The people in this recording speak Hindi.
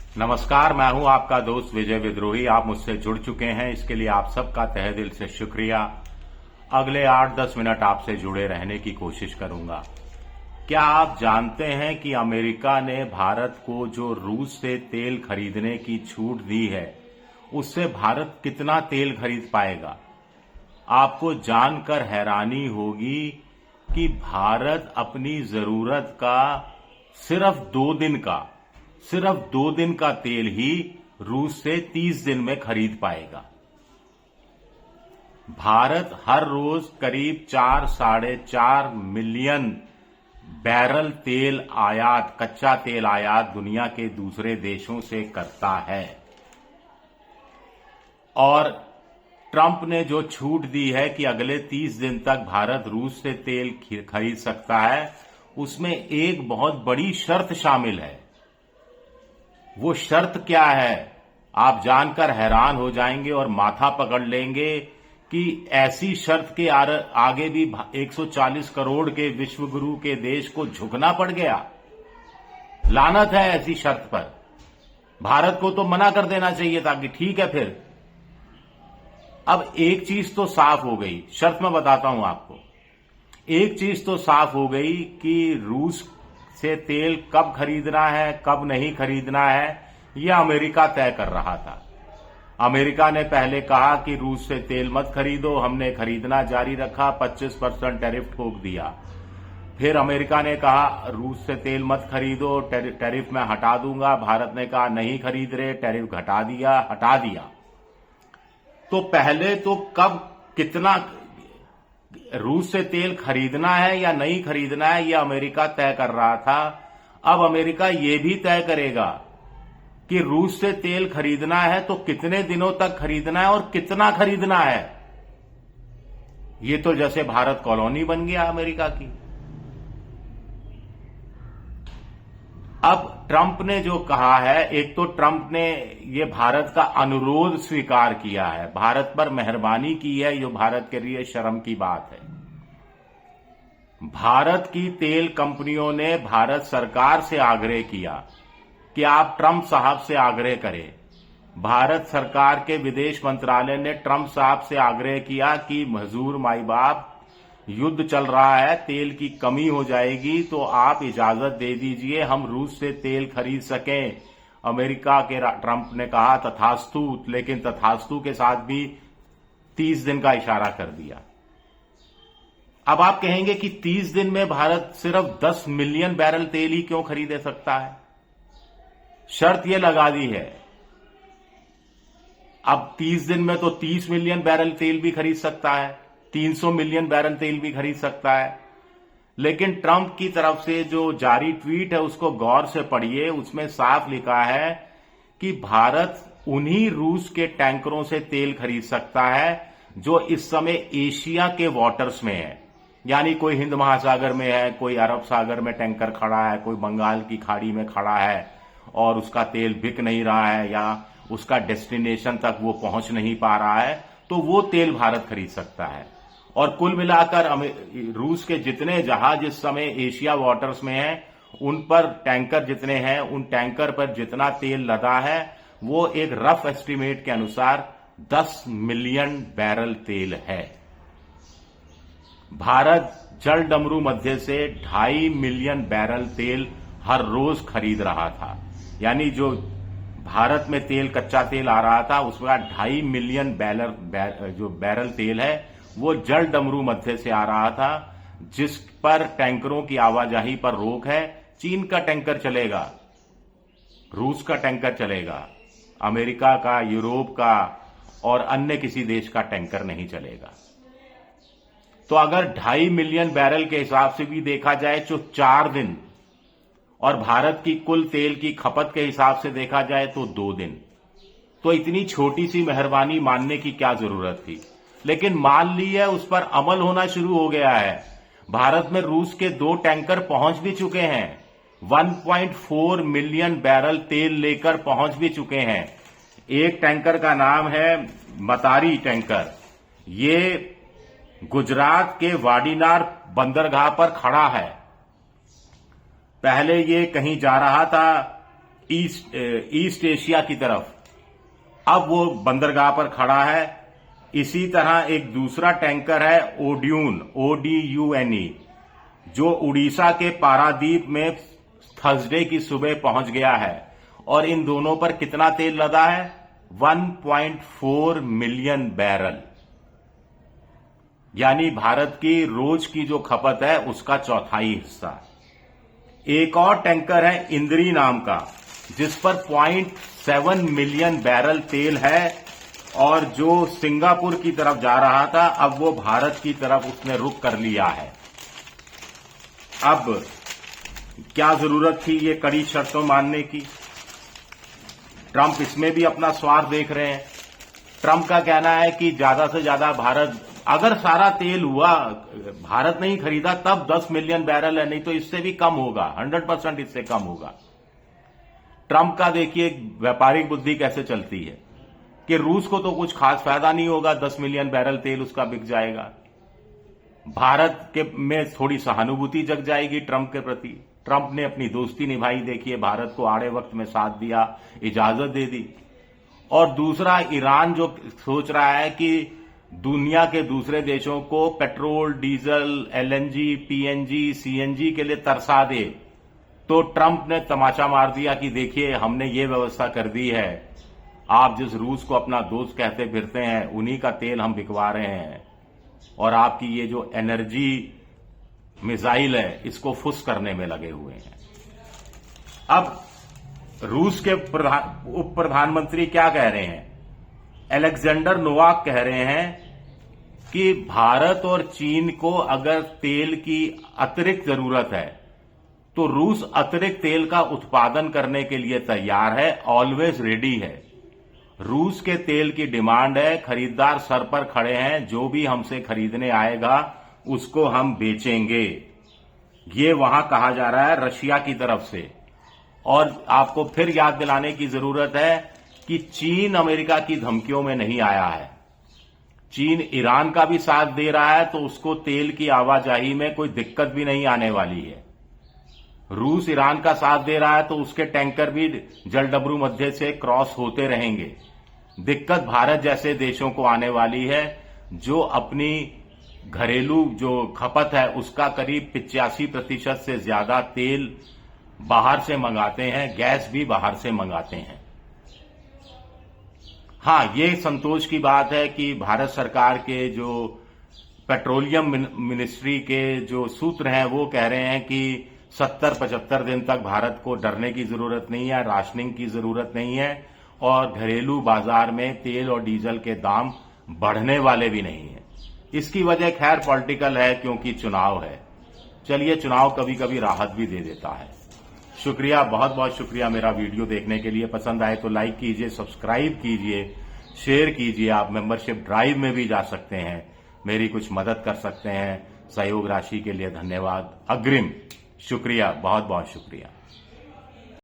नमस्कार, मैं हूं आपका दोस्त विजय विद्रोही। आप मुझसे जुड़ चुके हैं, इसके लिए आप सबका तहे दिल से शुक्रिया। अगले 8-10 मिनट आपसे जुड़े रहने की कोशिश करूंगा। क्या आप जानते हैं कि अमेरिका ने भारत को जो रूस से तेल खरीदने की छूट दी है, उससे भारत कितना तेल खरीद पाएगा? आपको जानकर हैरानी होगी कि भारत अपनी जरूरत का सिर्फ दो दिन का तेल ही रूस से 30 दिन में खरीद पाएगा। भारत हर रोज करीब 4-4.5 मिलियन बैरल तेल आयात, कच्चा तेल आयात दुनिया के दूसरे देशों से करता है। और ट्रंप ने जो छूट दी है कि अगले 30 दिन तक भारत रूस से तेल खरीद सकता है, उसमें एक बहुत बड़ी शर्त शामिल है। वो शर्त क्या है, आप जानकर हैरान हो जाएंगे और माथा पकड़ लेंगे कि ऐसी शर्त के आगे भी 140 करोड़ के विश्वगुरु के देश को झुकना पड़ गया। लानत है ऐसी शर्त पर। भारत को तो मना कर देना चाहिए था कि ठीक है फिर। अब एक चीज तो साफ हो गई, शर्त मैं बताता हूं आपको। एक चीज तो साफ हो गई कि रूस से तेल कब खरीदना है, कब नहीं खरीदना है, यह अमेरिका तय कर रहा था। अमेरिका ने पहले कहा कि रूस से तेल मत खरीदो, हमने खरीदना जारी रखा, 25% टैरिफ ठोक दिया। फिर अमेरिका ने कहा रूस से तेल मत खरीदो, टैरिफ मैं हटा दूंगा। भारत ने कहा नहीं खरीद रहे, टैरिफ हटा दिया। तो पहले तो कब कितना रूस से तेल खरीदना है या नहीं खरीदना है, यह अमेरिका तय कर रहा था। अब अमेरिका यह भी तय करेगा कि रूस से तेल खरीदना है तो कितने दिनों तक खरीदना है और कितना खरीदना है। यह तो जैसे भारत कॉलोनी बन गया अमेरिका की। अब ट्रंप ने जो कहा है, एक तो ट्रंप ने ये भारत का अनुरोध स्वीकार किया है, भारत पर मेहरबानी की है, जो भारत के लिए शर्म की बात है। भारत की तेल कंपनियों ने भारत सरकार से आग्रह किया कि आप ट्रंप साहब से आग्रह करें। भारत सरकार के विदेश मंत्रालय ने ट्रंप साहब से आग्रह किया कि हुजूर माई बाप, युद्ध चल रहा है, तेल की कमी हो जाएगी, तो आप इजाजत दे दीजिए हम रूस से तेल खरीद सकें। अमेरिका के ट्रंप ने कहा तथास्तु, लेकिन तथास्तु के साथ भी 30 दिन का इशारा कर दिया। अब आप कहेंगे कि 30 दिन में भारत सिर्फ 10 मिलियन बैरल तेल ही क्यों खरीद सकता है? शर्त यह लगा दी है, अब 30 दिन में तो 30 मिलियन बैरल तेल भी खरीद सकता है, 300 मिलियन बैरल तेल भी खरीद सकता है। लेकिन ट्रंप की तरफ से जो जारी ट्वीट है उसको गौर से पढ़िए। उसमें साफ लिखा है कि भारत उन्हीं रूस के टैंकरों से तेल खरीद सकता है जो इस समय एशिया के वाटर्स में है। यानी कोई हिंद महासागर में है, कोई अरब सागर में टैंकर खड़ा है, कोई बंगाल की खाड़ी में खड़ा है और उसका तेल बिक नहीं रहा है या उसका डेस्टिनेशन तक वो पहुंच नहीं पा रहा है, तो वो तेल भारत खरीद सकता है। और कुल मिलाकर रूस के जितने जहाज इस समय एशिया वाटर्स में हैं, उन पर टैंकर जितने हैं, उन टैंकर पर जितना तेल लदा है, वो एक रफ एस्टीमेट के अनुसार 10 मिलियन बैरल तेल है। भारत जल डमरू मध्य से 2.5 मिलियन बैरल तेल हर रोज खरीद रहा था। यानी जो भारत में तेल, कच्चा तेल आ रहा था, उसका 2.5 मिलियन जो बैरल तेल है वो जल डमरू मध्य से आ रहा था, जिस पर टैंकरों की आवाजाही पर रोक है। चीन का टैंकर चलेगा, रूस का टैंकर चलेगा, अमेरिका का, यूरोप का और अन्य किसी देश का टैंकर नहीं चलेगा। तो अगर 2.5 मिलियन बैरल के हिसाब से भी देखा जाए तो 4 दिन, और भारत की कुल तेल की खपत के हिसाब से देखा जाए तो 2 दिन। तो इतनी छोटी सी मेहरबानी मानने की क्या जरूरत थी? लेकिन मान ली है, उस पर अमल होना शुरू हो गया है। भारत में रूस के 2 टैंकर पहुंच भी चुके हैं, 1.4 मिलियन बैरल तेल लेकर पहुंच भी चुके हैं। एक टैंकर का नाम है मतारी टैंकर। ये गुजरात के वाडीनार बंदरगाह पर खड़ा है। पहले ये कहीं जा रहा था ईस्ट एशिया की तरफ। अब वो बंदरगाह पर खड़ा है। इसी तरह एक दूसरा टैंकर है ODUNE, जो उड़ीसा के पारादीप में थर्सडे की सुबह पहुंच गया है। और इन दोनों पर कितना तेल लदा है? 1.4 मिलियन बैरल, यानी भारत की रोज की जो खपत है उसका चौथाई हिस्सा। एक और टैंकर है इंद्री नाम का, जिस पर 0.7 मिलियन बैरल तेल है और जो सिंगापुर की तरफ जा रहा था, अब वो भारत की तरफ उसने रुख कर लिया है। अब क्या जरूरत थी ये कड़ी शर्तों मानने की? ट्रंप इसमें भी अपना स्वार्थ देख रहे हैं। ट्रंप का कहना है कि ज्यादा से ज्यादा भारत, अगर सारा तेल हुआ भारत नहीं खरीदा तब 10 मिलियन बैरल है, नहीं तो इससे भी कम होगा, 100% इससे कम होगा। ट्रंप का देखिए व्यापारिक बुद्धि कैसे चलती है कि रूस को तो कुछ खास फायदा नहीं होगा, 10 मिलियन बैरल तेल उसका बिक जाएगा। भारत के में थोड़ी सहानुभूति जग जाएगी ट्रंप के प्रति। ट्रंप ने अपनी दोस्ती निभाई, देखिए भारत को आड़े वक्त में साथ दिया, इजाजत दे दी। और दूसरा, ईरान जो सोच रहा है कि दुनिया के दूसरे देशों को petrol, diesel, LNG, PNG, CNG के लिए तरसा दे, तो ट्रंप ने तमाचा मार दिया कि देखिए हमने ये व्यवस्था कर दी है, आप जिस रूस को अपना दोस्त कहते फिरते हैं उन्हीं का तेल हम बिकवा रहे हैं, और आपकी ये जो एनर्जी मिसाइल है इसको फुस करने में लगे हुए हैं। अब रूस के उप प्रधानमंत्री क्या कह रहे हैं? अलेक्जेंडर नोवाक कह रहे हैं कि भारत और चीन को अगर तेल की अतिरिक्त जरूरत है तो रूस अतिरिक्त तेल का उत्पादन करने के लिए तैयार है, ऑलवेज रेडी है। रूस के तेल की डिमांड है, खरीदार सर पर खड़े हैं, जो भी हमसे खरीदने आएगा उसको हम बेचेंगे। ये वहां कहा जा रहा है रशिया की तरफ से। और आपको फिर याद दिलाने की जरूरत है कि चीन अमेरिका की धमकियों में नहीं आया है। चीन ईरान का भी साथ दे रहा है, तो उसको तेल की आवाजाही में कोई दिक्कत भी नहीं आने वाली है। रूस ईरान का साथ दे रहा है तो उसके टैंकर भी जलडबरू मध्य से क्रॉस होते रहेंगे। दिक्कत भारत जैसे देशों को आने वाली है, जो अपनी घरेलू जो खपत है उसका करीब 85% से ज्यादा तेल बाहर से मंगाते हैं, गैस भी बाहर से मंगाते हैं। हां, ये संतोष की बात है कि भारत सरकार के जो पेट्रोलियम मिनिस्ट्री के जो सूत्र हैं वो कह रहे हैं कि 70-75 दिन तक भारत को डरने की जरूरत नहीं है, राशनिंग की जरूरत नहीं है, और घरेलू बाजार में तेल और डीजल के दाम बढ़ने वाले भी नहीं है। इसकी वजह खैर पॉलिटिकल है, क्योंकि चुनाव है। चलिए, चुनाव कभी कभी राहत भी दे देता है। शुक्रिया, बहुत बहुत शुक्रिया मेरा वीडियो देखने के लिए। पसंद आए तो लाइक कीजिए, सब्सक्राइब कीजिए, शेयर कीजिए। आप मेंबरशिप ड्राइव में भी जा सकते हैं, मेरी कुछ मदद कर सकते हैं। सहयोग राशि के लिए धन्यवाद अग्रिम। शुक्रिया, बहुत बहुत शुक्रिया।